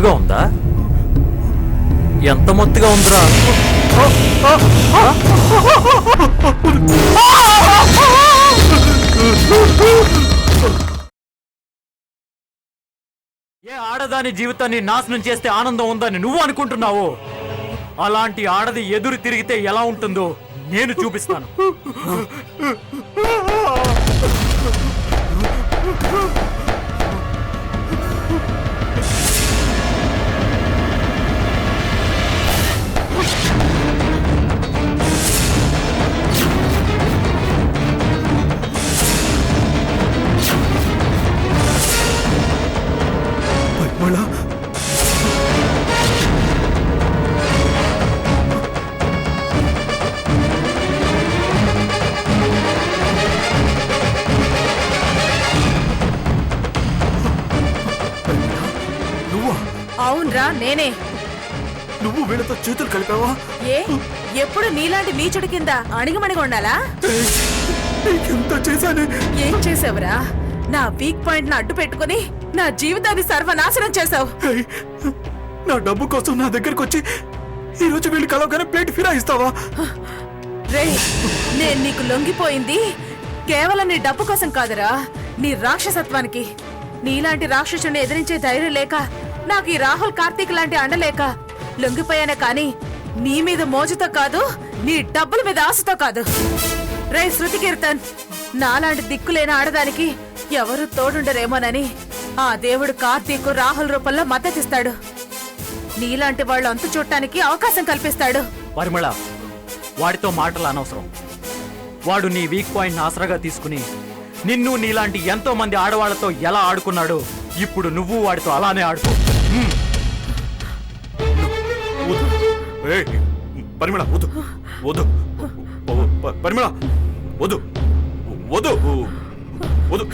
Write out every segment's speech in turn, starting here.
మత్తుగా ఉందా? ఎంత మత్తుగా ఉందిరా? ఏ ఆడదాని జీవితాన్ని నాశనం చేస్తే ఆనందం ఉందని నువ్వు అనుకుంటున్నావు? అలాంటి ఆడది ఎదురు తిరిగితే ఎలా ఉంటుందో నేను చూపిస్తాను. అవునరా, నేనే. నువ్వు వీళ్ళతో చేతులు కలిపావా? ఏ ఎప్పుడు నీలాంటి నీచుడి కింద అణిగమణిగా ఉండాలా? ఎంత చేశానే? ఏం చేసావురా? నా వీక్ పాయింట్ ను అడ్డు పెట్టుకుని నా జీవితాన్ని సర్వనాశనం చేసావు. నా డబ్బు కోసం నా దగ్గరకు వచ్చి ఈ రోజు వీళ్ళు కలవగానే ప్లేట్ ఫిరాయిస్తావా? రే, నేను నీకు లొంగిపోయింది కేవలం నీ డబ్బు కోసం కాదురా, నీ రాక్షసత్వానికి. నీలాంటి రాక్షసుని ఎదిరించే ధైర్యం లేక, నాకు ఈ రాహుల్ కార్తీక్ లాంటి అండలేక లొంగిపోయానే కాని నీ మీద మోజుతో కాదు, నీ డబ్బుల మీద ఆశతో కాదు. రే శృతి కీర్తన్, నాలాంటి దిక్కులేని ఆడదానికి ఎవరు తోడుండరేమోనని ఆ దేవుడు కార్తీక్ రాహుల్ రూపంలో మద్దతిస్తాడు. నీలాంటి వాళ్ళు అంతు చూడటానికి అవకాశం కల్పిస్తాడు. పరిమళ, వాడితో మాటలు అనవసరం. వాడు నీ వీక్ పాయింట్ ఆసరాగా తీసుకుని నిన్ను నీలాంటి ఎంతో మంది ఆడవాళ్లతో ఎలా ఆడుకున్నాడో ఇప్పుడు నువ్వు వాడితో అలానే ఆడుకో. పరిమళ వద్దు, వద్దు పరిమళ, వద్దు వద్దు వద్దు.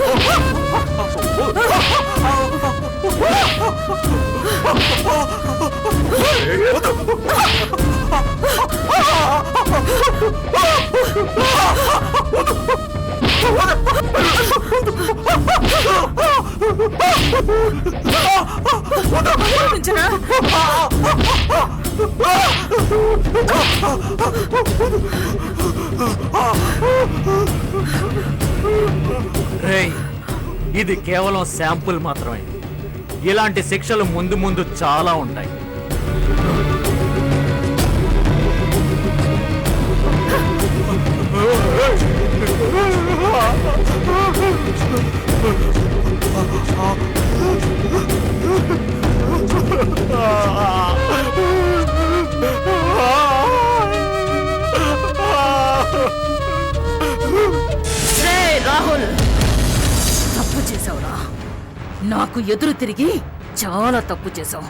రేయ్, ఇది కేవలం శాంపుల్ మాత్రమే. ఇలాంటి శిక్షలు ముందు ముందు చాలా ఉంటాయి. రాహుల్, తప్పు చేసావురా. నాకు ఎదురు తిరిగి చాలా తప్పు చేశావు.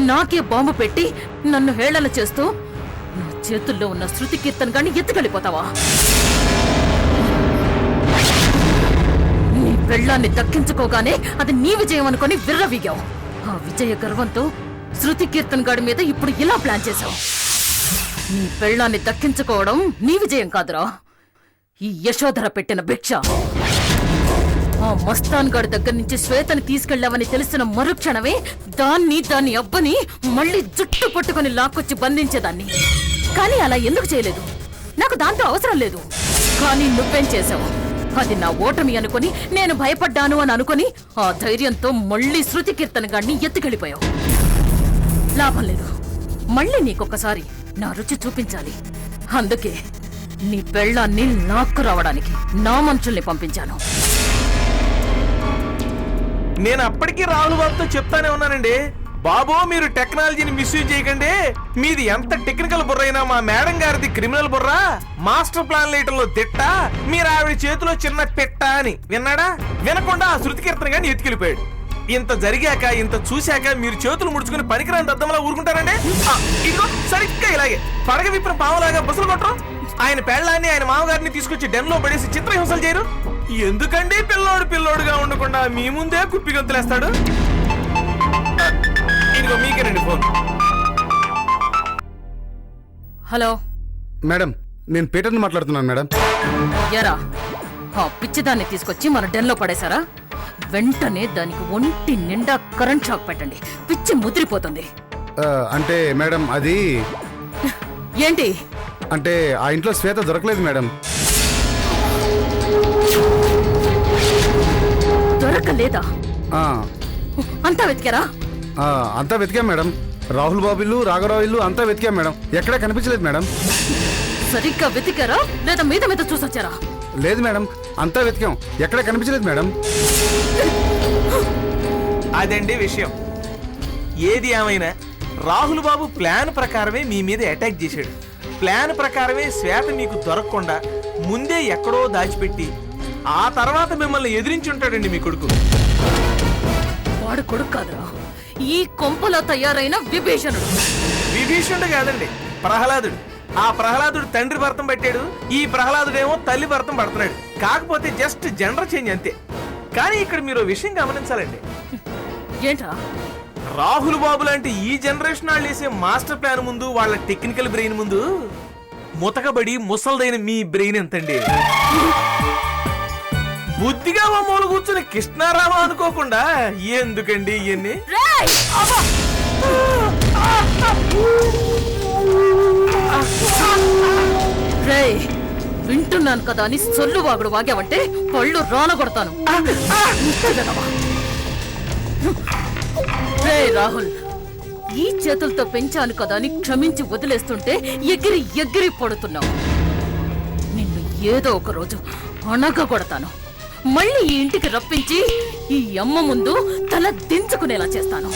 నాకే బాంబు పెట్టి నన్ను హేళన చేస్తూ నా చేతుల్లో ఉన్న శృతి కీర్తన్ గాని ఎత్తుకెళ్ళిపోతావా? నీ పెళ్ళాన్ని దక్కించుకోగానే అది నీ విజయం అనుకుని విర్రవీగావు. ఆ విజయ గర్వంతో శృతి కీర్తన్ గాడి మీద ఇప్పుడు ఇలా ప్లాన్ చేశావు. నీ పెళ్ళాన్ని దక్కించుకోవడం నీ విజయం కాదురా, ఈ యశోధర పెట్టిన భిక్ష. ఆ మస్తాన్ గాడి దగ్గర నుంచి శ్వేతని తీసుకెళ్లావని తెలిసిన మరుక్షణమే దాని అబ్బని మళ్ళీ జుట్టు పట్టుకుని లాక్కొచ్చి బంధించేదాన్ని. కానీ అలా ఎందుకు చేయలేదు? నాకు దాంతో అవసరం లేదు. కానీ నువ్వేం చేశావు? అది నా ఓటమి అనుకుని, నేను భయపడ్డాను అని అనుకుని ఆ ధైర్యంతో మళ్ళీ శృతి కీర్తన గాడిని ఎత్తుకెళ్ళిపోయావు. లాభం లేదు. మళ్ళీ నీకొకసారి నా రుచి చూపించాలి. అందుకే నీ పెళ్ళాన్ని లాక్కు రావడానికి నా మనుషుల్ని పంపించాను. నేను అప్పటికీ రాహుల్ బాబుతో చెప్తానే ఉన్నానండి, బాబు మీరు టెక్నాలజీని మిస్యూజ్ చేయకండి. మీది ఎంత టెక్నికల్ బుర్ర అయినా మా మేడం గారిది క్రిమినల్ బుర్ర. మాస్టర్ ప్లాన్ లేటర్లో తిట్ట, మీరు ఆవిడ చేతిలో చిన్న పెట్ట అని విన్నాడా? వినకుండా ఆ శృతి కీర్తన గారిని ఎత్తుకెళ్ళిపోయాడు. ఇంత జరిగాక, ఇంత చూశాక మీరు చేతులు ముడుచుకుని పనికిరాని దద్దమలా ఊరుకుంటారండి? ఇదిగో సరిగ్గా ఇలాగే పడగ విప్పిన పావులాగా బుసలు కొట్టరు. ఆయన పెళ్ళాన్ని, ఆయన మామగారిని తీసుకొచ్చి డెన్ లో పడేసి చిత్రహింసలు చేయరు. ఎందుకండి పిల్లోడుగా ఉండకుండా మీ ముందే కుప్పి గంతులేస్తాడు? ఇదిగో మీకేనండి ఫోన్. హలో మేడం, నేను పీటర్ని మాట్లాడుతున్నాను మేడం. ఎరా, ఆ పిచ్చిదాన్ని తీసుకొచ్చి మన డెన్ లో పడేశారా? వెంటనే దానికి ఒంటి నిండా కరెంట్ షాక్ పెట్టండి. పిచ్చి ముదిరిపోతుంది. అంటే మేడం అది ఏంటి? అంటే ఆ ఇంట్లో శ్వేత దొరకలేదు మేడం. దొరకలేదా? ఆ, అంతా వెతికారా? అంతా వెతికాం మేడం. రాహుల్ బాబు ఇల్లు, రాఘరావు ఇల్లు అంతా వెతికాం మేడం. ఎక్కడా కనిపించలేదు మేడం. సరిగ్గా వెతికారా లేదా మీద మీద చూసొచ్చారా? లేదు మేడం, అంతా వెతికాం, ఎక్కడా కనిపించలేదు మేడం. అదండి విషయం. ఏది ఏమైనా రాహుల్ బాబు ప్లాన్ ప్రకారమే మీ మీద అటాక్ చేశాడు. ప్లాన్ ప్రకారమే శ్వేత మీకు దొరకకుండా ముందే ఎక్కడో దాచిపెట్టి ఆ తర్వాత మిమ్మల్ని ఎదిరించి ఉంటాడండి మీ కొడుకు. వాడు కొడుకు కాదురా, ఈ కొంపలో తయారైన విభీషణుడు. విభీషణుడు కాదండి, ప్రహ్లాదుడు. ఆ ప్రహ్లాదుడు తండ్రి భర్తం పట్టాడు, ఈ ప్రహ్లాదుడేమో తల్లి భర్తం పడుతున్నాడు. కాకపోతే జస్ట్ జెండర్ చేంజ్ అంతే. కానీ ఇక్కడ మీరు విషయం గమనించాలండి. ఏంట్రా? రాహుల్ బాబు లాంటి ఈ జనరేషన్ వాళ్ళు వేసే మాస్టర్ ప్లాన్ ముందు, వాళ్ళ టెక్నికల్ బ్రెయిన్ ముందు ముతకబడి ముసల్దైన మీ బ్రెయిన్ ఎంతండి? బుద్ధిగా ఓ మూల కూర్చుని కృష్ణారామ అనుకోకుండా ఎందుకండి ఇవన్నీ? రేయ్, వింటున్నాను కదా అని సొల్లు వాగుడు వాగావంటే పళ్ళు రానగొడతాను. రే రాహుల్, ఈ చేతులతో పెంచాను కదా అని క్షమించి వదిలేస్తుంటే ఎగిరి ఎగిరి పడుతున్నావు. నిన్ను ఏదో ఒక రోజు అణగగొడతాను. మళ్ళీ ఈ ఇంటికి రప్పించి ఈ అమ్మ ముందు తల దించుకునేలా చేస్తాను.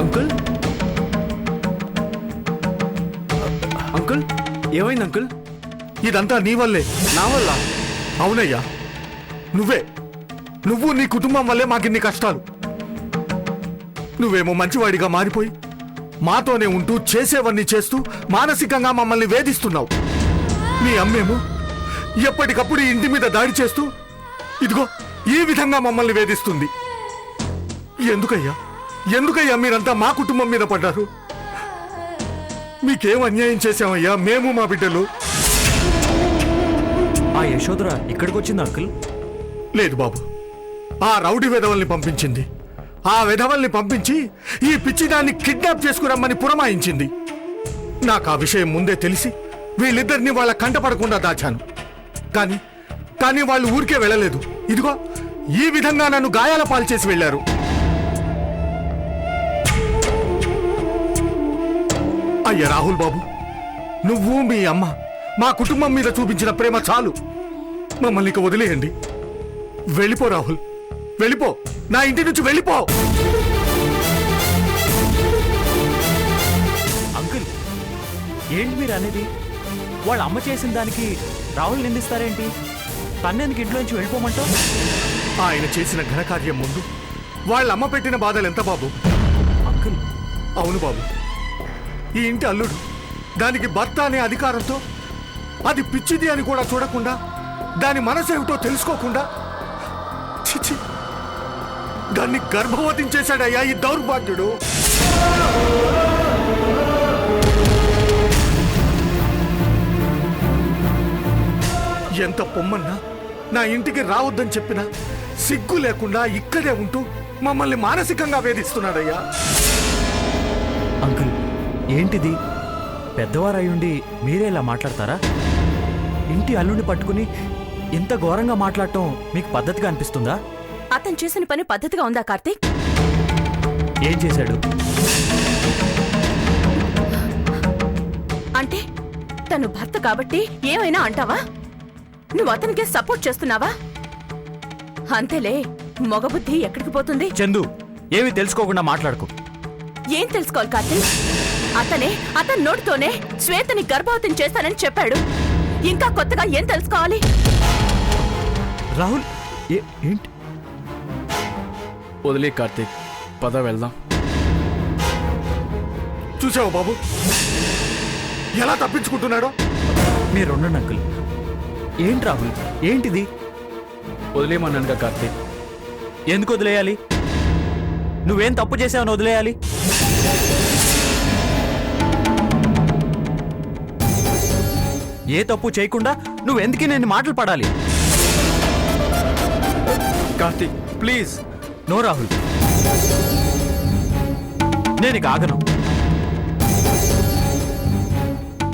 అంకుల్, అంకుల్, ఏమైంది అంకుల్? ఇదంతా నీ వల్లే. నా వల్ల? అవునయ్యా, నువ్వు నీ కుటుంబం వల్లే మాకిన్ని కష్టాలు. నువ్వేమో మంచివాడిగా మారిపోయి మాతోనే ఉంటూ చేసేవన్నీ చేస్తూ మానసికంగా మమ్మల్ని వేధిస్తున్నావు. నీ అమ్మేమో ఎప్పటికప్పుడు ఈ ఇంటి మీద దాడి చేస్తూ ఇదిగో ఈ విధంగా మమ్మల్ని వేధిస్తుంది. ఎందుకయ్యా మీరంతా మా కుటుంబం మీద పడ్డారు? మీకేం అన్యాయం చేశామయ్యా మేము, మా బిడ్డలు? ఆ యశోధర ఇక్కడికి వచ్చింది అంకుల్. లేదు బాబు, ఆ రౌడీ వెధవల్ని పంపించింది. ఆ వెధవల్ని పంపించి ఈ పిచ్చిదాన్ని కిడ్నాప్ చేసుకురమ్మని పురమాయించింది. నాకు ఆ విషయం ముందే తెలిసి వీళ్ళిద్దరిని వాళ్ళ కంటపడకుండా దాచాను. కానీ వాళ్ళు ఊరికే వెళ్ళలేదు. ఇదిగో ఈ విధంగా నన్ను గాయాల పాలు చేసి వెళ్లారు. అయ్యా రాహుల్ బాబు, నువ్వు మీ అమ్మ మా కుటుంబం మీద చూపించిన ప్రేమ చాలు. మమ్మల్ని ఇక వదిలేయండి. వెళ్ళిపో రాహుల్, వెళ్ళిపో, నా ఇంటి నుంచి వెళ్ళిపో. అంకుల్, ఏంటి మీరు అనేది? వాళ్ళ అమ్మ చేసిన దానికి రాహుల్ నిందిస్తారేంటి? తన్నెందుకు ఇంట్లోంచి వెళ్ళిపోమంటావు? ఆయన చేసిన ఘనకార్యం ముందు వాళ్ళ అమ్మ పెట్టిన బాధలు ఎంత బాబు? అంకుల్, అవును బాబు, ఈ ఇంటి అల్లుడు, దానికి భర్త అనే అధికారంతో అది పిచ్చిది అని కూడా చూడకుండా, దాని మనసేమిటో తెలుసుకోకుండా చిచి దాన్ని గర్భవతం చేశాడయ్యా ఈ దౌర్భాగ్యుడు. ఎంత పొమ్మన్నా, నా ఇంటికి రావద్దని చెప్పినా సిగ్గు లేకుండా ఇక్కడే ఉంటూ మమ్మల్ని మానసికంగా వేధిస్తున్నాడయ్యా. అంకుల్, ఏంటిది? పెద్దవారయ్యుండి మీరే ఇలా మాట్లాడతారా? ఇంటి అల్లుడిని పట్టుకుని ఇంత ఘోరంగా మాట్లాడటం మీకు పద్ధతిగా అనిపిస్తుందా? అతను చేసిన పని పద్ధతిగా ఉందా కార్తీక్? ఏం చేశాడు? అంటే తను భర్త కాబట్టి ఏమైనా అంటావా? నువ్వు అతనికి సపోర్ట్ చేస్తున్నావా? అంతేలే, మగబుద్ధి ఎక్కడికి పోతుంది? చందు, ఏమీ తెలుసుకోకుండా మాట్లాడుకో. ఏం తెలుసుకోవాలి కార్తీక్? అతని నోటితోనే శ్వేతని గర్భవతిని చేస్తానని చెప్పాడు. ఇంకా కొత్తగా ఏం తెలుసుకోవాలి? రాహుల్, ఏంటి? వదిలే కార్తీక్, పద వెళ్దాం. చూసావు బాబు, ఎలా తప్పించుకుంటున్నాడో. మీరుండండి అంకుల్. ఏంటి రాహుల్, ఏంటిది? వదిలేమన్నానుగా కార్తీక్. ఎందుకు వదిలేయాలి? నువ్వేం తప్పు చేసావని వదిలేయాలి? ఏ తప్పు చేయకుండా నువ్వెందుకు నేను మాటలు పడాలి? కార్తీక్ ప్లీజ్. నో రాహుల్, నేను ఇక ఆగను.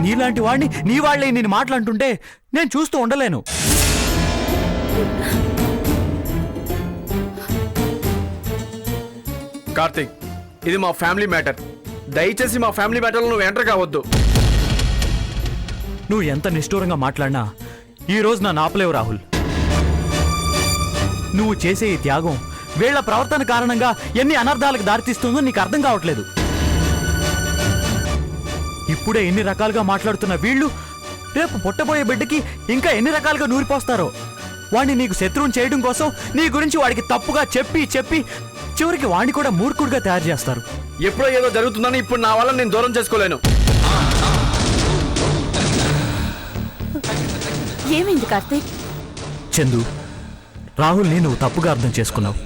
నీలాంటి వాడిని నీ వాళ్ళే నేను మాట్లాడుతుంటే నేను చూస్తూ ఉండలేను. కార్తీక్, ఇది మా ఫ్యామిలీ మ్యాటర్. దయచేసి మా ఫ్యామిలీ మ్యాటర్లో నువ్వు ఎంటర్ కావద్దు. నువ్వు ఎంత నిష్ఠూరంగా మాట్లాడినా ఈ రోజు నన్ను ఆపలేవు రాహుల్. నువ్వు చేసే ఈ త్యాగం వీళ్ల ప్రవర్తన కారణంగా ఎన్ని అనర్థాలకు దారితీస్తుందో నీకు అర్థం కావట్లేదు. ఇప్పుడే ఎన్ని రకాలుగా మాట్లాడుతున్న వీళ్ళు రేపు పుట్టబోయే బిడ్డకి ఇంకా ఎన్ని రకాలుగా నూరిపోస్తారో. వాడిని నీకు శత్రువుని చేయడం కోసం నీ గురించి వాడికి తప్పుగా చెప్పి చెప్పి చివరికి వాడిని కూడా మూర్ఖుడిగా తయారు చేస్తారు. ఎప్పుడో ఏదో జరుగుతుందని ఇప్పుడు నా వల్ల నేను దూరం చేసుకోలేను. ఏమైంది కార్తీక్? చందు, రాహుల్ని నువ్వు తప్పుగా అర్థం చేసుకున్నావు.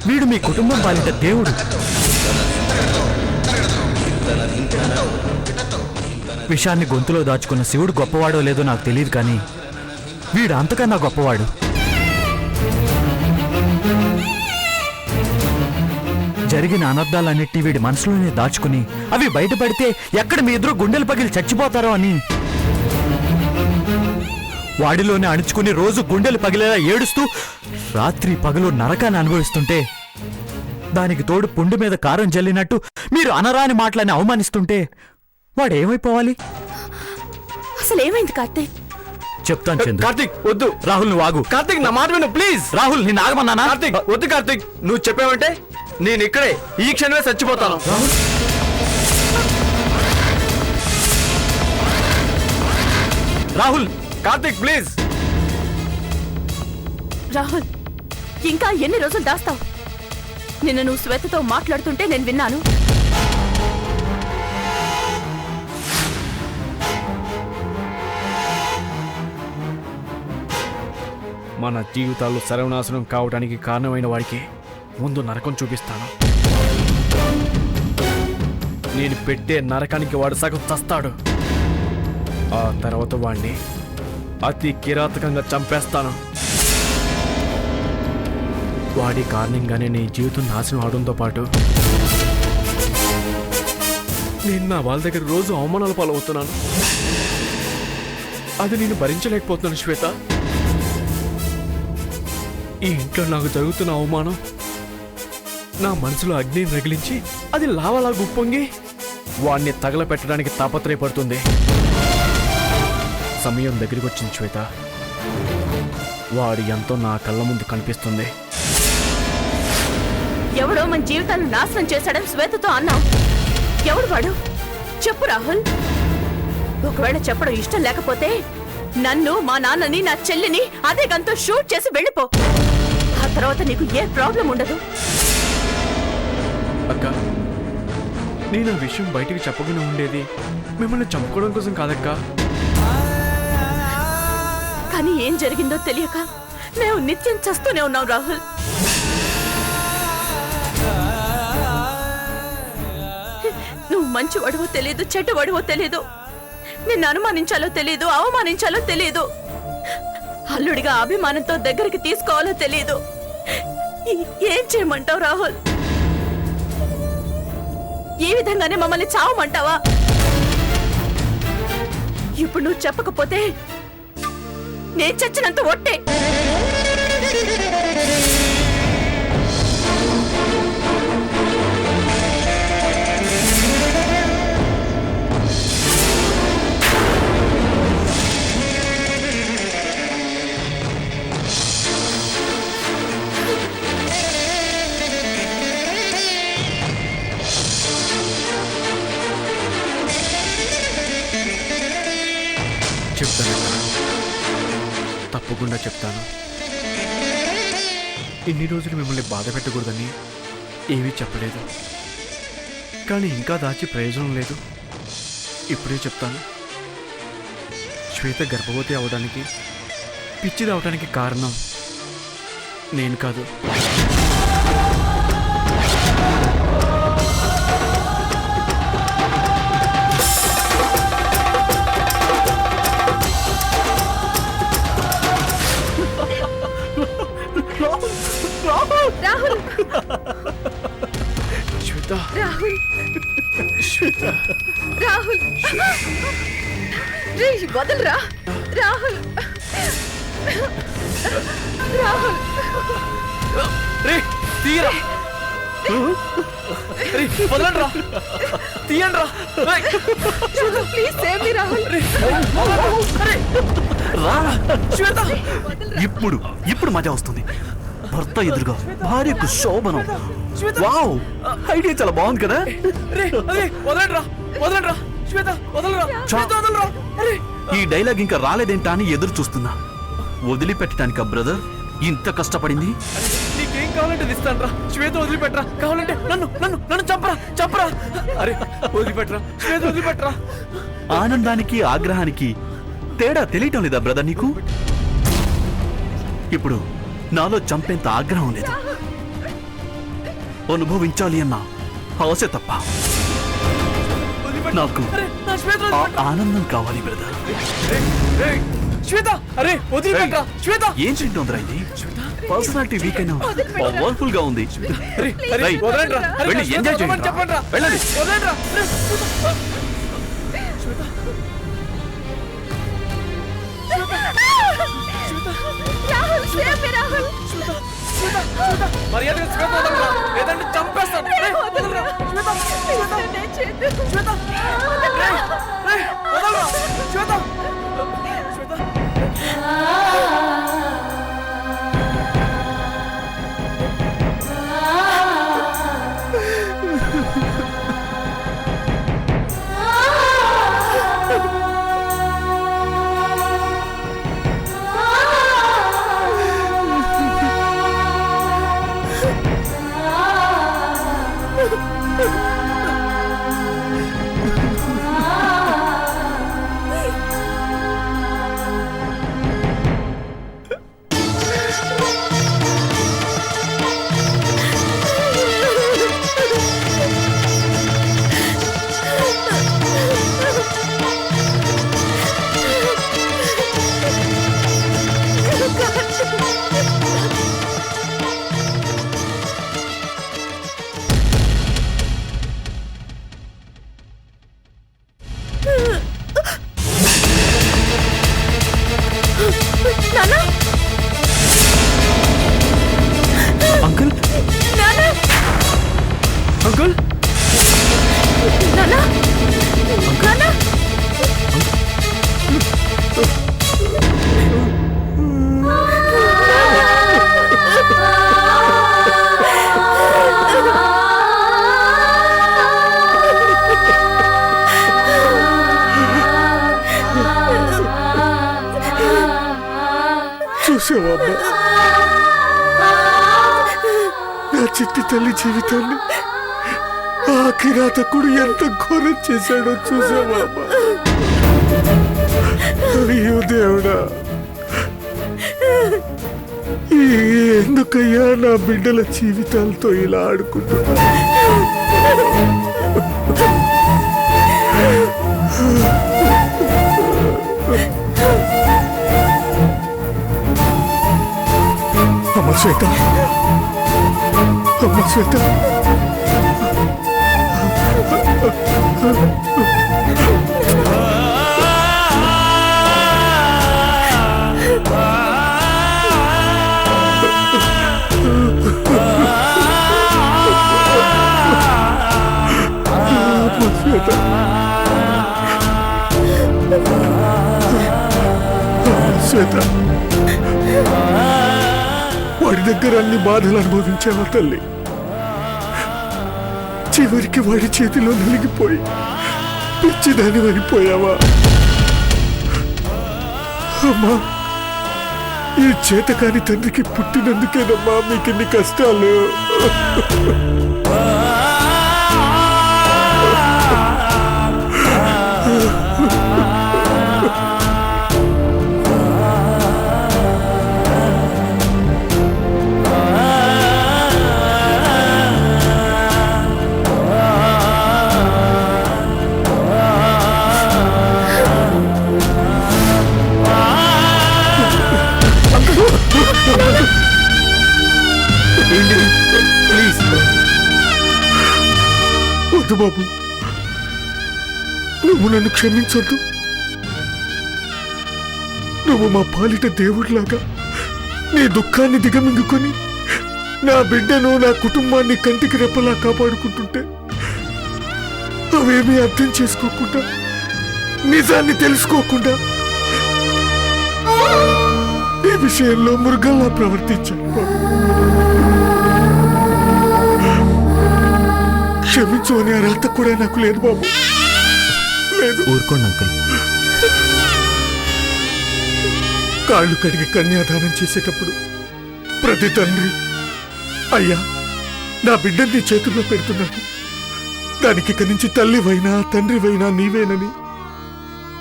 వీడు మీ కుటుంబం పాలిట దేవుడు. విషాన్ని గొంతులో దాచుకున్న శివుడు గొప్పవాడో లేదో నాకు తెలియదు, కానీ వీడు అంతకన్నా గొప్పవాడు. జరిగిన అనర్థాలన్నిటినీ వీడి మనసులోనే దాచుకుని అవి బయటపడితే ఎక్కడ మీ ఇద్దరు గుండెలు పగిలి చచ్చిపోతారో అని వాడిలోనే అణుచుకుని రోజు గుండెలు పగిలేలా ఏడుస్తూ రాత్రి పగలు నరకాన్ని అనుభవిస్తుంటే, దానికి తోడు పుండు మీద కారం జల్లినట్టు మీరు అనరాని మాటలని అవమానిస్తుంటే వాడేమైపోవాలి? అసలు ఏమైంది కార్తీక్? చెప్తాను చందు. కార్తీక్ వద్దు. రాహుల్ నువ్వు ఆగు. కార్తీక్ నా మాట విను ప్లీజ్. రాహుల్ నేను ఆగమన్నానా? కార్తీక్ వద్దు. కార్తీక్ నువ్వు చెప్పావంటే నేను ఇక్కడే ఈ క్షణమే చచ్చిపోతాను. రాహుల్, కార్తీక్ ప్లీజ్. రాహుల్, ఇంకా ఎన్ని రోజులు దాస్తావు? నిన్న నువ్వు శ్వేతతో మాట్లాడుతుంటే నేను విన్నాను. మన జీవితాలు సర్వనాశనం కావడానికి కారణమైన వాడికి ముందు నరకం చూపిస్తాను. నేను పెట్టే నరకానికి వాడు సగం చస్తాడు. ఆ తర్వాత వాడిని అతి కిరాతకంగా చంపేస్తాను. వాడి కారణంగానే నీ జీవితం నాశనం అవడంతో పాటు నేను నా వాళ్ళ దగ్గర రోజు అవమానాల పాలవుతున్నాను. అది నేను భరించలేకపోతున్నాను శ్వేత. ఈ ఇంట్లో నాకు జరుగుతున్న అవమానం నా మనసులో అగ్నిని రగిలించి అది లావలా గుప్పొంగి వాడిని తగలపెట్టడానికి తాపత్రయపడుతుంది. సమయం దగ్గరికి వచ్చింది శ్వేత. వాడు ఎంతో నా కళ్ళ ముందు కనిపిస్తుంది. ఎవడో మన జీవితాన్ని నాశనం చేశాడని శ్వేతతో అన్నావు. ఎవడు వాడు? చెప్పు రాహుల్. ఒకవేళ చెప్పడం ఇష్టం లేకపోతే నన్ను, మా నాన్నని, నా చెల్లిని అదే గంతో షూట్ చేసి వెళ్ళిపో. ఆ తర్వాత నీకు ఏ ప్రాబ్లం ఉండదు. అక్క, నేను ఆ విషయం బయటికి చెప్పకుండా ఉండేది మిమ్మల్ని చంపుకోవడం కోసం కాదక్క. కానీ ఏం జరిగిందో తెలియక మేము నిత్యం చస్తూనే ఉన్నాం రాహుల్. నువ్వు మంచి వడువో తెలియదు, చెడ్డ వడువో తెలియదు. నిన్ను అనుమానించాలో తెలియదు, అవమానించాలో తెలియదు. అల్లుడిగా అభిమానంతో దగ్గరికి తీసుకోవాలో తెలియదు. ఏం చేయమంటావు రాహుల్? ఈ విధంగానే మమ్మల్ని చావమంటావా? ఇప్పుడు నువ్వు చెప్పకపోతే నేను చచ్చినంత ఒట్టే. చెప్తాను, తప్పకుండా చెప్తాను. ఇన్ని రోజులు మిమ్మల్ని బాధ పెట్టకూడదని ఏమీ చెప్పలేదు. కానీ ఇంకా దాచి ప్రయోజనం లేదు. ఇప్పుడే చెప్తాను. శ్వేత గర్భవతి అవడానికి, పిచ్చిది అవడానికి కారణం నేను కాదు. రాహుల్ శ్వేత, రాహుల్ శ్వేత, రాహుల్ రే వదలరా రాహుల్ రాహుల్ రే తీయరా, రే వదలండి రా, తీయండి రా. ప్లీజ్ సేవ్ మీ రాహుల్ శ్వేత ఇప్పుడు మజా వస్తుంది. భర్త ఎదురుగా భార్యకు శోభనం. వావ్, ఐడియా చాలా బాగుంది కదా. రే అరే వదలండి రా, వదలండి రా శ్వేత, వదలరా శ్వేత, వదలరా. అరే ఈ డైలాగ్ ఇంకా రాలేదేంటా అని ఎదురు చూస్తున్నా. వదిలిపెట్టడానికా బ్రదర్ ఇంత కష్టపడింది? నీకేం కావాలంటే ఇస్తాను రా. శ్వేత వదిలిపెట్టరా, కావాలంటే నన్ను నన్ను నన్ను చంపరా చంపరా. అరే వదిలిపెట్టరా శ్వేత, వదిలిపెట్టరా. ఆనందానికి ఆగ్రహానికి తేడా తెలియటం లేదా బ్రదర్ నీకు? ఇప్పుడు నాలో చంపేంత ఆగ్రహం లేదు, అనుభవించాలి అన్న ఆశ తప్ప. నాకు అరే నా శ్వేత ఆ ఆనందం కావాలి బ్రదర్. శ్వేత, అరే వదిలిపెట్టరా శ్వేత. ఏం తింటుందిరా ఇది? పర్సనాలిటీ వీక్ అయినా పవర్ఫుల్ గా ఉంది. అరే అరే రేయ్, వదలండి రా. అరే, వెళ్ళి నా శ్వేత ఎంజాయ్ వదలమని చేయండి. చెప్పండి రా. వెళ్ళండి. వదలండి రా. అరే, రాహుల్ సేవ్ మీ రాహుల్ మర్యాదగా శ్వేత వదలరా, లేదంటే చంపేస్తాను. అరే, వదలరా శ్వేత, శ్వేత, నేను చేద్దు శ్వేత. రేయ్, రేయ్, వదలరా శ్వేత, శ్వేత. నానా అంకుల్, నానా అంకుల్, నానా నానా చూసావమ్మా, నా చిట్టి తల్లి జీవితాన్ని ఆ కిరాతకుడు ఎంత ఘోరం చేశాడో చూసావా అమ్మా? అయ్యో దేవుడా, ఎందుకయ్యా నా బిడ్డల జీవితాలతో ఇలా ఆడుకుంటున్నా? అమ్మ శ్వేత, అమ్మ శ్వేత, శ్వేత, వాడి దగ్గర అన్ని బాధలు అనుభవించావా తల్లి? చివరికి వాడి చేతిలో నలిగిపోయి పిచ్చిదాని అయిపోయావా? అమ్మా, ఈ చేతకాని తండ్రికి పుట్టినందుకేనమ్మా మీకిన్ని కష్టాలు. వద్దు బాబు, నువ్వు నన్ను క్షమించొద్దు. నువ్వు మా పాలిట దేవుడిలాగా నీ దుఃఖాన్ని దిగమింగుకొని నా బిడ్డను నా కుటుంబాన్ని కంటికి రెప్పలా కాపాడుకుంటుంటే అవేమీ అర్థం చేసుకోకుండా, నిజాన్ని తెలుసుకోకుండా ఈ విషయంలో మృగంలా ప్రవర్తించాను బాబు. క్షమించు అనే అర్హత కూడా నాకు లేదు బాబు, లేదు. ఊరుకోండి అంకుల్. కాళ్ళు కడిగి కన్యాదానం చేసేటప్పుడు ప్రతి తండ్రి, అయ్యా నా బిడ్డని నీ చేతుల్లో పెడుతున్నాను, దానికి ఇక నుంచి తల్లివైనా తండ్రివైనా నీవేనని,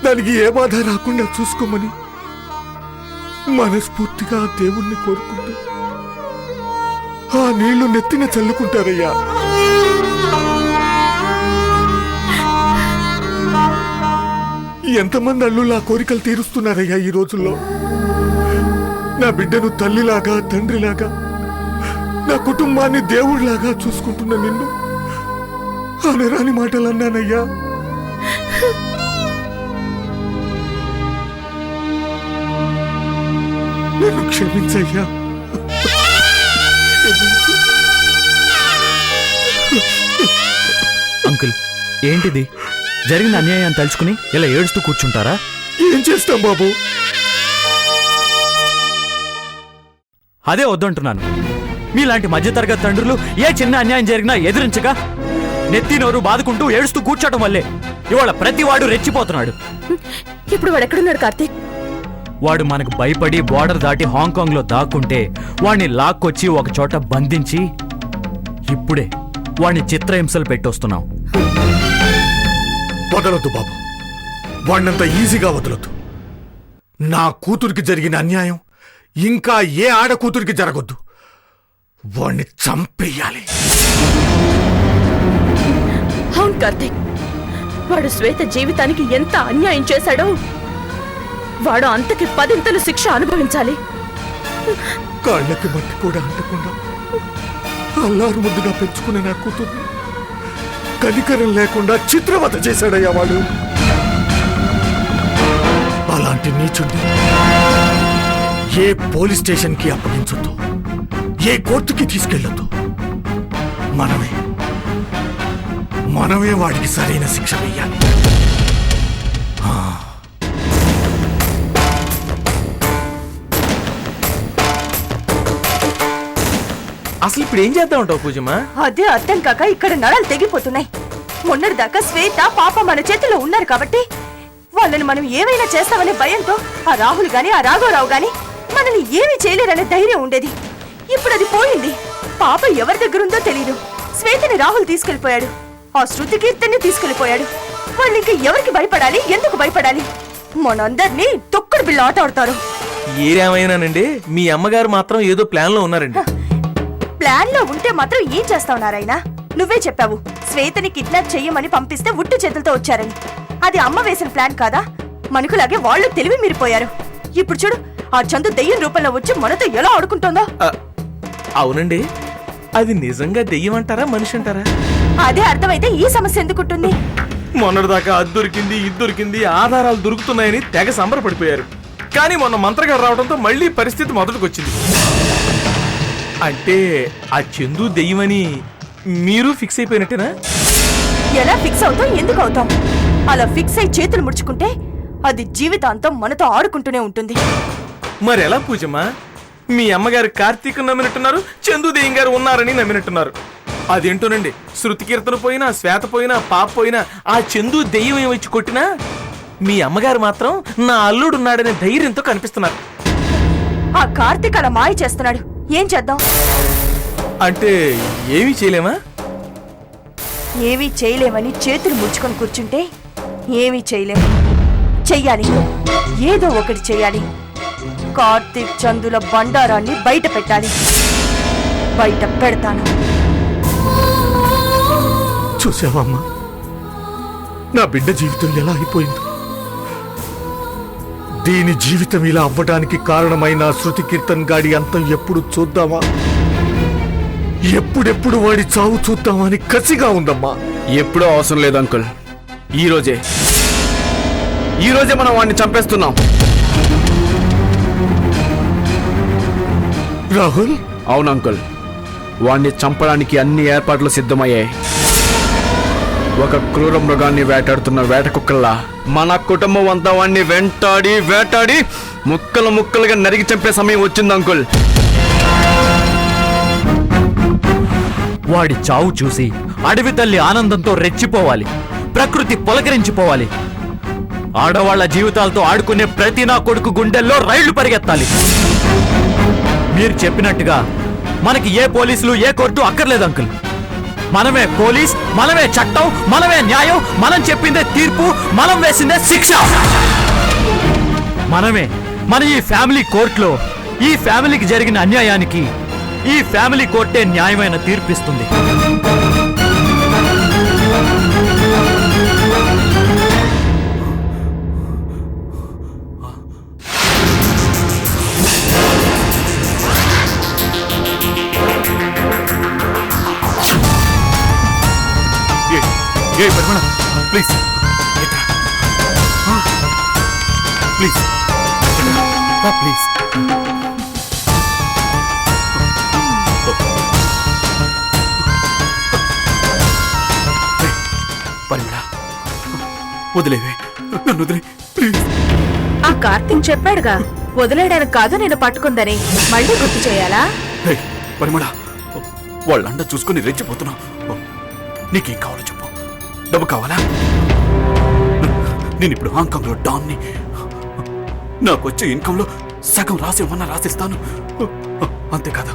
దానికి ఏ బాధ రాకుండా చూసుకోమని మనస్ఫూర్తిగా ఆ దేవుణ్ణి కోరుకుంటూ ఆ నీళ్లు నెత్తిన చల్లుకుంటారయ్యా. ఎంతమంది అల్లుళ్ళు ఆ కోరికలు తీరుస్తున్నారయ్యా ఈ రోజుల్లో. నా బిడ్డను తల్లిలాగా తండ్రిలాగా, నా కుటుంబాన్ని దేవుడిలాగా చూసుకుంటున్న నిన్ను అనరాని మాటలు అన్నానయ్యా. నన్ను క్షమించయ్యా. అంకుల్, ఏంటిది? జరిగిన అన్యాయం తలుచుకుని ఇలా ఏడుస్తూ కూర్చుంటారా? ఏం చేస్తాం బాబు? అదే వద్దంటున్నాను. మీలాంటి మధ్యతరగతి తండ్రులు ఏ చిన్న అన్యాయం జరిగినా ఎదిరించగా నెత్తి నోరు బాదుకుంటూ ఏడుస్తూ కూర్చోటం వల్లే ఇవాళ ప్రతివాడు రెచ్చిపోతున్నాడు. ఇప్పుడు వాడు ఎక్కడున్నాడు కార్తీక్? వాడు మనకు భయపడి బోర్డర్ దాటి హాంకాంగ్ లో దాక్కుంటే వాణ్ణి లాక్కొచ్చి ఒక చోట బంధించి ఇప్పుడే వాణ్ణి చిత్రహింసలు పెట్టొస్తున్నాం. వదలొద్దు బాబు, వాణ్ణంత ఈజీగా వదలొద్దు. నా కూతురికి జరిగిన అన్యాయం ఇంకా ఏ ఆడ కూతురికి జరగొద్దు. వాణ్ణి చంపేయాలి. అవును కార్తీక్, వాడు శ్వేత జీవితానికి ఎంత అన్యాయం చేశాడో వాడు అంతకి 10 శిక్ష అనుభవించాలి. కాళ్ళకి మట్టి కూడా అంటకుండా అల్లారు ముద్దుగా పెంచుకునే నా కూతుర్ని కనికరం లేకుండా చిత్రవత చేశాడయ్యా వాడు. అలాంటి నీచుండి ఏ పోలీస్ స్టేషన్ కి అప్పగించొద్దు, ఏ కోర్టుకి తీసుకెళ్ళొద్దు. మనమే వాడికి సరైన శిక్ష వేయాలి. అసలు ఇప్పుడు ఏం చేద్దాం ఉంటావు పూజమ్మా? అదే అర్థం కాక ఇక్కడ నరాలు తెగిపోతున్నాయి. మొన్నటిదాకా శ్వేత పాప మన చేతిలో ఉన్నారు కాబట్టి వాళ్ళని మనం ఏమైనా చేస్తామనే భయంతో ఆ రాహుల్ గాని ఆ రాఘవరావు గాని మనల్ని ఏమీ చేయలేరనే ధైర్యం ఉండేది. ఇప్పుడు అది పోయింది. పాప ఎవరి దగ్గర ఉందో తెలియదు. శ్వేతని రాహుల్ తీసుకెళ్లిపోయాడు, ఆ శృతి కీర్తన్ని తీసుకెళ్లిపోయాడు. వాళ్ళు ఇంకా ఎవరికి భయపడాలి, ఎందుకు భయపడాలి? మనందరినీ తొక్కుడు బిళ్ళ ఆట ఆడతారు. ఏరేమైనానండి, మీ అమ్మగారు మాత్రం ఏదో ప్లాన్ లో ఉన్నారండి. ప్లాన్ లో ఉంటే మాత్రం ఏం చేస్తావు నారాయణ? నువ్వే చెప్పావు శ్వేతని కిడ్నాప్ చెయ్యమని పంపిస్తే ఉట్టు చేతులతో వచ్చారని. అది అమ్మ వేసిన ప్లాన్ కాదా? మనకులాగే వాళ్ళు తెలివి మీరిపోయారు. ఇప్పుడు చూడు, ఆ చందు దెయ్యం రూపంలో వచ్చి మనతో ఎలా ఆడుకుంటుందో. అవునండి, అది నిజంగా దెయ్యం అంటారా మనిషి అంటారా? అదే అర్థమైతే ఈ సమస్య ఎందుకుంటుంది? మొన్నటిదాకా అది దొరికింది ఇది దొరికింది ఆధారాలు దొరుకుతున్నాయని తెగ సంబరపడిపోయారు. కానీ మొన్న మంత్రగారు రావడంతో మళ్ళీ పరిస్థితి మొదటికొచ్చింది. అంటే ఆ చందు దెయ్యమని మీరు ఫిక్స్ అయిపోయినట్టేనా? ఎలా ఫిక్స్ అవుతాం, ఎందుకు అవుతాం? అలా ఫిక్స్ అయి చేతులు ముడుచుకుంటే అది జీవితాంతం మనతో ఆడుకుంటూనే ఉంటుంది. మరి ఎలా పూజమ్మా? మీ అమ్మగారు కార్తీక్ నమ్మినట్టున్నారు, చందు దెయ్యం గారు ఉన్నారని నమ్మినట్టున్నారు. అదేంటోనండి, శృతి కీర్తన పోయినా శ్వేత పోయినా పాప పోయినా ఆ చందు దెయ్యం వచ్చి కొట్టినా మీ అమ్మగారు మాత్రం నా అల్లుడున్నాడనే ధైర్యంతో కనిపిస్తున్నారు. ఆ కార్తీక్ అలా మాయ చేస్తున్నాడు, ఏం చేద్దాం? అంటే ఏమీ చేయలేమా? ఏమీ చేయలేమని చేతులు ముడుచుకొని కూర్చుంటే ఏమీ చేయలేము. చెయ్యాలి, ఏదో ఒకటి చెయ్యాలి. కార్తీక్ చందుల బండారాన్ని బయట పెట్టాలి. బయట పెడతాను. చూసావమ్మా, నా బిడ్డ జీవితం ఎలా అయిపోయిందో. దీని జీవితం ఇలా అవ్వడానికి కారణమైన శృతి కీర్తన్ గాడి అంతం ఎప్పుడు చూద్దామా? ఎప్పుడెప్పుడు వాడి చావు చూద్దామని కసిగా ఉందమ్మా. ఎప్పుడూ అవసరం లేదు అంకుల్. ఈ రోజే మనం వాడిని చంపేస్తున్నాం. రాహుల్, అవును అంకుల్, వాణ్ణి చంపడానికి అన్ని ఏర్పాట్లు సిద్ధమయ్యాయి. ఒక క్రూర మృగాన్ని వేటాడుతున్న వేట కుక్కల్లా మన కుటుంబం అంతా వాణ్ణి వేటాడి ముక్కలు ముక్కలుగా నరికి చంపే సమయం వచ్చింది అంకుల్. వాడి చావు చూసి అడవి తల్లి ఆనందంతో రెచ్చిపోవాలి, ప్రకృతి పులకరించిపోవాలి. ఆడవాళ్ల జీవితాలతో ఆడుకునే ప్రతి నా కొడుకు గుండెల్లో రైళ్లు పరిగెత్తాలి. మీరు చెప్పినట్టుగా మనకి ఏ పోలీసులు ఏ కోర్టు అక్కర్లేదు అంకుల్. మనమే పోలీస్, మనమే చట్టం, మనమే న్యాయం, మనం చెప్పిందే తీర్పు, మనం వేసిందే శిక్ష. మన ఈ ఫ్యామిలీ కోర్టులో ఈ ఫ్యామిలీకి జరిగిన అన్యాయానికి ఈ ఫ్యామిలీ కోర్టే న్యాయమైన తీర్పిస్తుంది. Please please please. పరిమళ, వదిలేవే, నన్ను వదిలే ప్లీజ్. ఆ కార్తీక్ చెప్పాడుగా వదిలేయడానికి కాదు నేను పట్టుకుందని. మళ్ళీ గుర్తు చేయాలా? పరిమళ, వాళ్ళండ చూసుకుని రెచ్చిపోతున్నావు. నీకేం కావాలో చెప్పు. డబ్బు కావాలా? నేను ఇప్పుడు హాంకాంగ్లో డాన్ని. నాకు వచ్చే ఇన్కంలో సగం రాసివ్వమన్నా రాసిస్తాను. అంతేకాదు,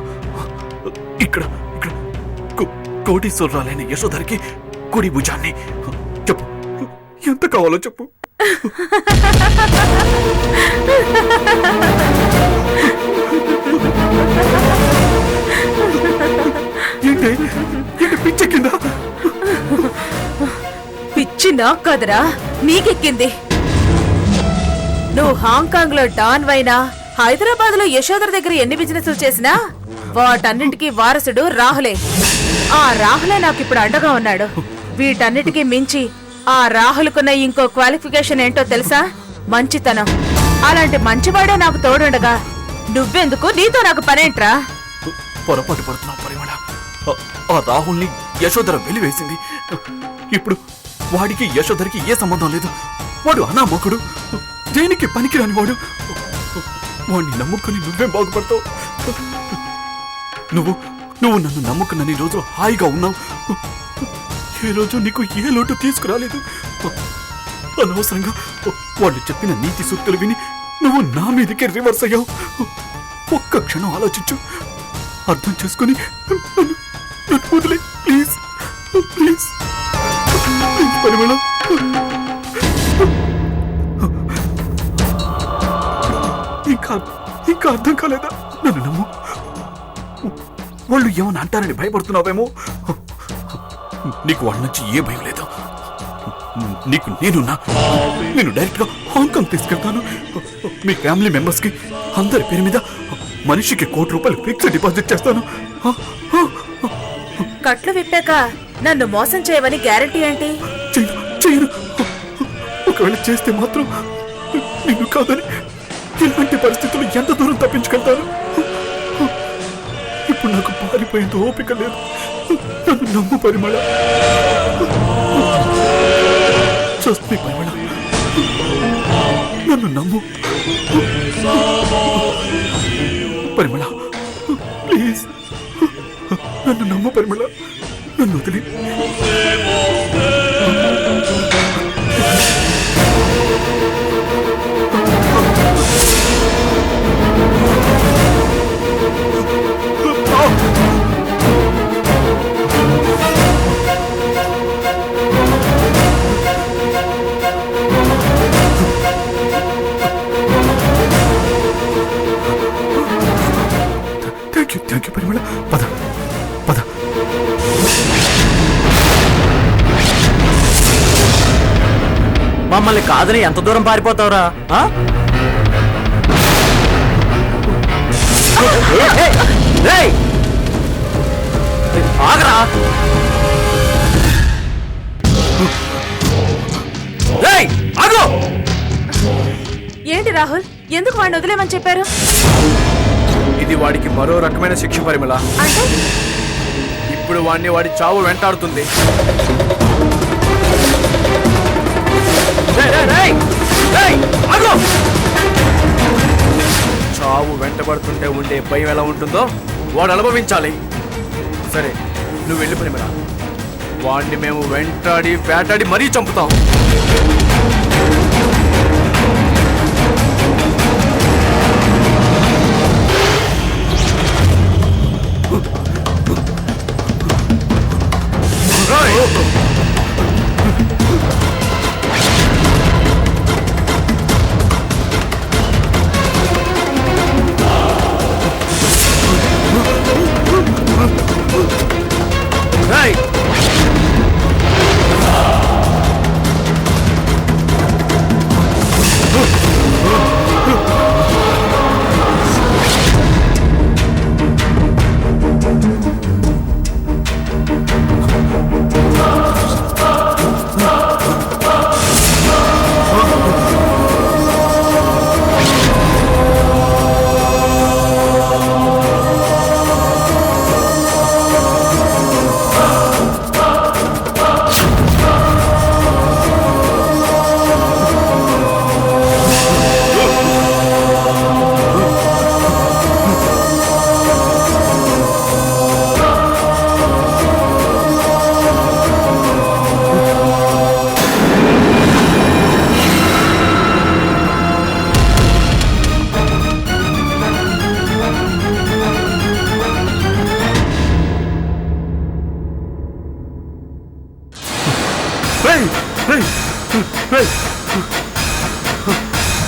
ఇక్కడ ఇక్కడ కోటీశ్వరరాలైన యశోధరికి కుడి భుజాన్ని. చెప్పు, ఎంత కావాలో చెప్పు. ఏంటి పిచ్చెక్కిందా? పిచ్చి నాకు కదరా, నీకెక్కింది. నువ్వు హాంకాంగ్ లో డాన్ వైనా, హైదరాబాద్ లో యశోధర దగ్గర ఎన్ని బిజినెస్లు చేసినా వాటన్నిటికీ వారసుడు రాహులే. ఆ రాహులే నాకు ఇప్పుడు అండగా ఉన్నాడు. వీటన్నిటికీ మించి ఆ రాహుల్కున్న ఇంకో క్వాలిఫికేషన్ ఏంటో తెలుసా? మంచితనం. అలాంటి మంచివాడే నాకు తోడుండగా నువ్వెందుకు? నీతో నాకు పనేంట్రా? పొరపాటు పడుతున్నావు పరిమళ. ఆ రాహుల్ని యశోధర వెలివేసింది. ఇప్పుడు వాడికి యశోధరికి ఏ సంబంధం లేదు. వాడు అనామకుడు, దేనికి పనికిరాని వాడు. వాడిని నమ్ముకుని నువ్వేం బాగుపడతావు? నువ్వు నన్ను నమ్ముకున్న రోజు హాయిగా ఉన్నావు. ఏ రోజు నీకు ఏ లోటు తీసుకురాలేదు. అనవసరంగా వాళ్ళు చెప్పిన నీతి సూక్తులు విని నువ్వు నా మీదకే రివర్స్ అయ్యావు. ఒక్క క్షణం ఆలోచించు, అర్థం చేసుకుని నన్ను వదిలే ప్లీజ్. ప్లీజ్ ప్లీజ్ పరిమళ. ఇంకా అర్థం కాలేదా? నన్ను నమ్ము. వాళ్ళు ఏమని అంటారని భయపడుతున్నావేమో. నీకు వాళ్ళ నుంచి ఏ భయం లేదు. నీకు నేను డైరెక్ట్ గా హాంకాంగ్ తీసుకెళ్తాను. మీ ఫ్యామిలీ మెంబర్స్ కి అందరి పేరు మీద మనిషికి ₹1,00,00,000 ఫిక్స్డ్ డిపాజిట్ చేస్తాను. కట్లు విప్పాక నన్ను మోసం చేయవని గ్యారెంటీ ఏంటి? చేయను. ఒకవేళ చేస్తే మాత్రం నిన్ను కాదని ఇలాంటి పరిస్థితులు ఎంత దూరం తప్పించుకెళ్తాను. ఇప్పుడు నాకు పారిపోయేంత ఓపిక లేదు. నన్ను నమ్ము పరిమళ. Trust me, పరిమళ. నన్ను నమ్ము పరిమళ. ప్లీజ్ నన్ను నమ్ము పరిమళ. నన్ను వదిలి. థ్యాంక్ యూ పరిమళ. పద. మమ్మల్ని కాదని ఎంత దూరం పారిపోతావురా? ఆగరా. ఏయ్, ఆగు. ఏంటి రాహుల్, ఎందుకు వాడిని వదిలేమని చెప్పారు? ఇది వాడికి మరో రకమైన శిక్ష పరిమళ. అంటే ఇప్పుడు వాడిని వాడి చావు వెంటాడుతుంది. ఆగు. చావు వెంటబడుతుంటే ఉండే భయం ఎలా ఉంటుందో వాడు అనుభవించాలి. సరే, నువ్వు వెళ్ళి పరిమళ. వాడిని మేము వెంటాడి వేటాడి మరీ చంపుతాం.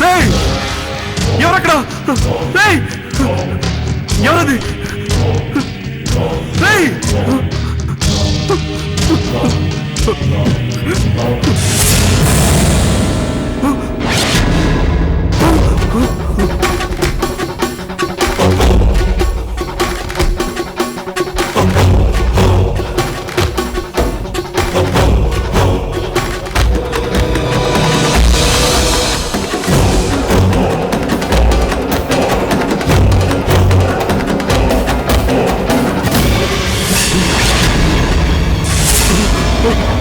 Hey! ఎవరక్కడ? ఎవరది? Oh!